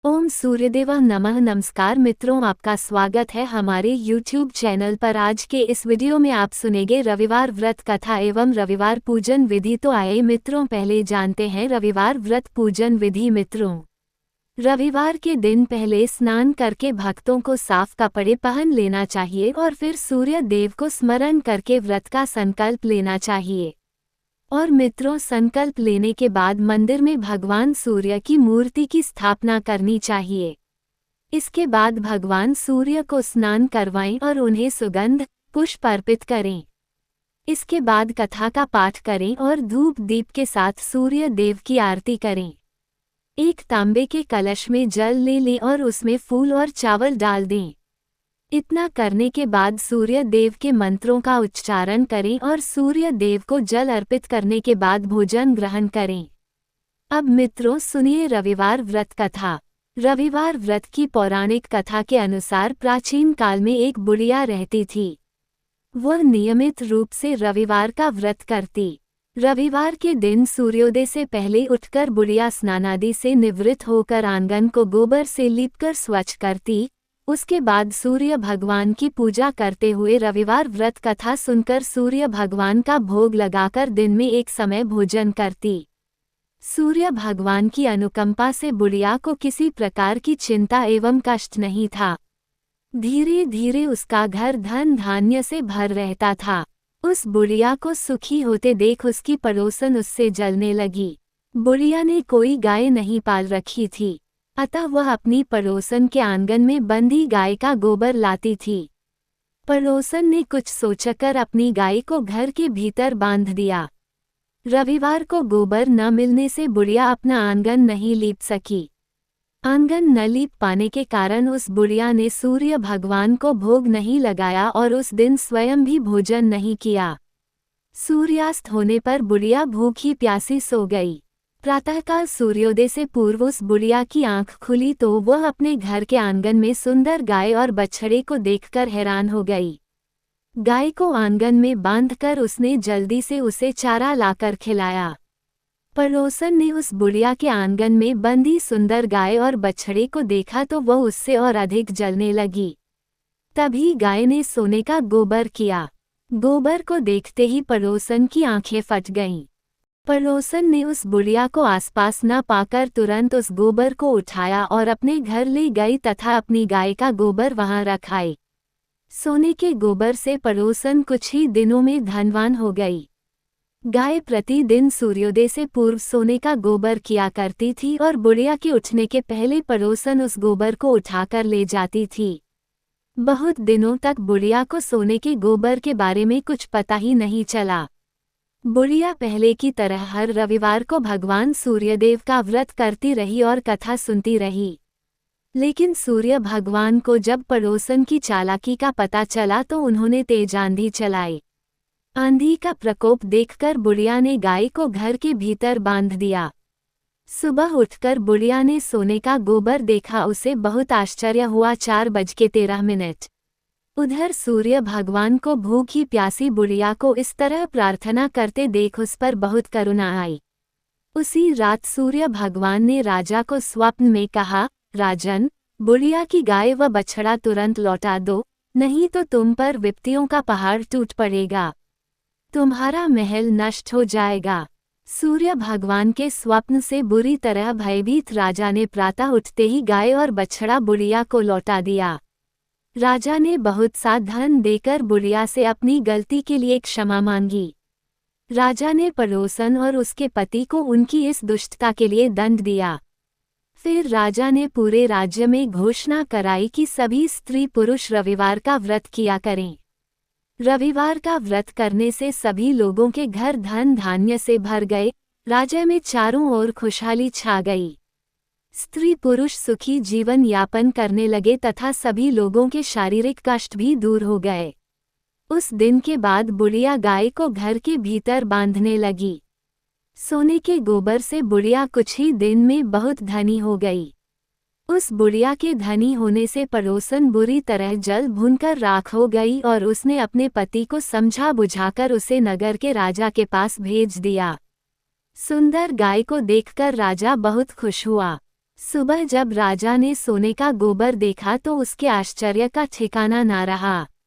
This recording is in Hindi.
ओम सूर्यदेव नमः। नमस्कार मित्रों, आपका स्वागत है हमारे YouTube चैनल पर। आज के इस वीडियो में आप सुनेंगे रविवार व्रत कथा एवं रविवार पूजन विधि। तो आइए मित्रों, पहले जानते हैं रविवार व्रत पूजन विधि। मित्रों, रविवार के दिन पहले स्नान करके भक्तों को साफ कपड़े पहन लेना चाहिए और फिर सूर्य देव को स्मरण करके व्रत का संकल्प लेना चाहिए। और मित्रों, संकल्प लेने के बाद मंदिर में भगवान सूर्य की मूर्ति की स्थापना करनी चाहिए। इसके बाद भगवान सूर्य को स्नान करवाएं और उन्हें सुगंध पुष्प अर्पित करें। इसके बाद कथा का पाठ करें और धूप दीप के साथ सूर्य देव की आरती करें। एक तांबे के कलश में जल ले लें और उसमें फूल और चावल डाल दें। इतना करने के बाद सूर्य देव के मंत्रों का उच्चारण करें और सूर्य देव को जल अर्पित करने के बाद भोजन ग्रहण करें। अब मित्रों सुनिए रविवार व्रत कथा। रविवार व्रत की पौराणिक कथा के अनुसार प्राचीन काल में एक बुढ़िया रहती थी। वह नियमित रूप से रविवार का व्रत करती। रविवार के दिन सूर्योदय से पहले उठकर बुढ़िया स्नानादि से निवृत्त होकर आंगन को गोबर से लीपकर स्वच्छ करती। उसके बाद सूर्य भगवान की पूजा करते हुए रविवार व्रत कथा सुनकर सूर्य भगवान का भोग लगाकर दिन में एक समय भोजन करती। सूर्य भगवान की अनुकंपा से बुढ़िया को किसी प्रकार की चिंता एवं कष्ट नहीं था। धीरे धीरे उसका घर धन धान्य से भर रहता था। उस बुढ़िया को सुखी होते देख उसकी पड़ोसन उससे जलने लगी। बुढ़िया ने कोई गाय नहीं पाल रखी थी, अतः वह अपनी पड़ोसन के आंगन में बंधी गाय का गोबर लाती थी। पड़ोसन ने कुछ सोचकर अपनी गाय को घर के भीतर बांध दिया। रविवार को गोबर न मिलने से बुढ़िया अपना आंगन नहीं लीप सकी। आंगन न लीप पाने के कारण उस बुढ़िया ने सूर्य भगवान को भोग नहीं लगाया और उस दिन स्वयं भी भोजन नहीं किया। सूर्यास्त होने पर बुढ़िया भूखी प्यासी सो गई। प्रातःकाल सूर्योदय से पूर्व उस बुढ़िया की आंख खुली तो वह अपने घर के आंगन में सुंदर गाय और बछड़े को देखकर हैरान हो गई। गाय को आंगन में बांधकर उसने जल्दी से उसे चारा लाकर खिलाया। पड़ोसन ने उस बुढ़िया के आंगन में बंधी सुंदर गाय और बछड़े को देखा तो वह उससे और अधिक जलने लगी। तभी गाय ने सोने का गोबर किया। गोबर को देखते ही पड़ोसन की आंखें फट गईं। पड़ोसन ने उस बुढ़िया को आसपास न पाकर तुरंत उस गोबर को उठाया और अपने घर ले गई तथा अपनी गाय का गोबर वहां रख आई। सोने के गोबर से पड़ोसन कुछ ही दिनों में धनवान हो गई। गाय प्रतिदिन सूर्योदय से पूर्व सोने का गोबर किया करती थी और बुढ़िया के उठने के पहले पड़ोसन उस गोबर को उठाकर ले जाती थी। बहुत दिनों तक बुढ़िया को सोने के गोबर के बारे में कुछ पता ही नहीं चला। बुढ़िया पहले की तरह हर रविवार को भगवान सूर्यदेव का व्रत करती रही और कथा सुनती रही। लेकिन सूर्य भगवान को जब पड़ोसन की चालाकी का पता चला तो उन्होंने तेज आंधी चलाई। आंधी का प्रकोप देखकर बुढ़िया ने गाय को घर के भीतर बांध दिया। सुबह उठकर बुढ़िया ने सोने का गोबर देखा। उसे बहुत आश्चर्य हुआ। 4:13। उधर सूर्य भगवान को भूखी प्यासी बुढ़िया को इस तरह प्रार्थना करते देख उस पर बहुत करुणा आई। उसी रात सूर्य भगवान ने राजा को स्वप्न में कहा, राजन, बुढ़िया की गाय व बछड़ा तुरंत लौटा दो, नहीं तो तुम पर विपत्तियों का पहाड़ टूट पड़ेगा, तुम्हारा महल नष्ट हो जाएगा। सूर्य भगवान के स्वप्न से बुरी तरह भयभीत राजा ने प्रातः उठते ही गाय और बछड़ा बुढ़िया को लौटा दिया। राजा ने बहुत सा धन देकर बुढ़िया से अपनी गलती के लिए क्षमा मांगी। राजा ने पड़ोसन और उसके पति को उनकी इस दुष्टता के लिए दंड दिया। फिर राजा ने पूरे राज्य में घोषणा कराई कि सभी स्त्री पुरुष रविवार का व्रत किया करें। रविवार का व्रत करने से सभी लोगों के घर धन धान्य से भर गए। राज्य में चारों ओर खुशहाली छा गई। स्त्री पुरुष सुखी जीवन यापन करने लगे तथा सभी लोगों के शारीरिक कष्ट भी दूर हो गए। उस दिन के बाद बुढ़िया गाय को घर के भीतर बांधने लगी। सोने के गोबर से बुढ़िया कुछ ही दिन में बहुत धनी हो गई। उस बुढ़िया के धनी होने से पड़ोसन बुरी तरह जल भूनकर राख हो गई और उसने अपने पति को समझा बुझाकर उसे नगर के राजा के पास भेज दिया। सुंदर गाय को देखकर राजा बहुत खुश हुआ। सुबह जब राजा ने सोने का गोबर देखा तो उसके आश्चर्य का ठिकाना ना रहा।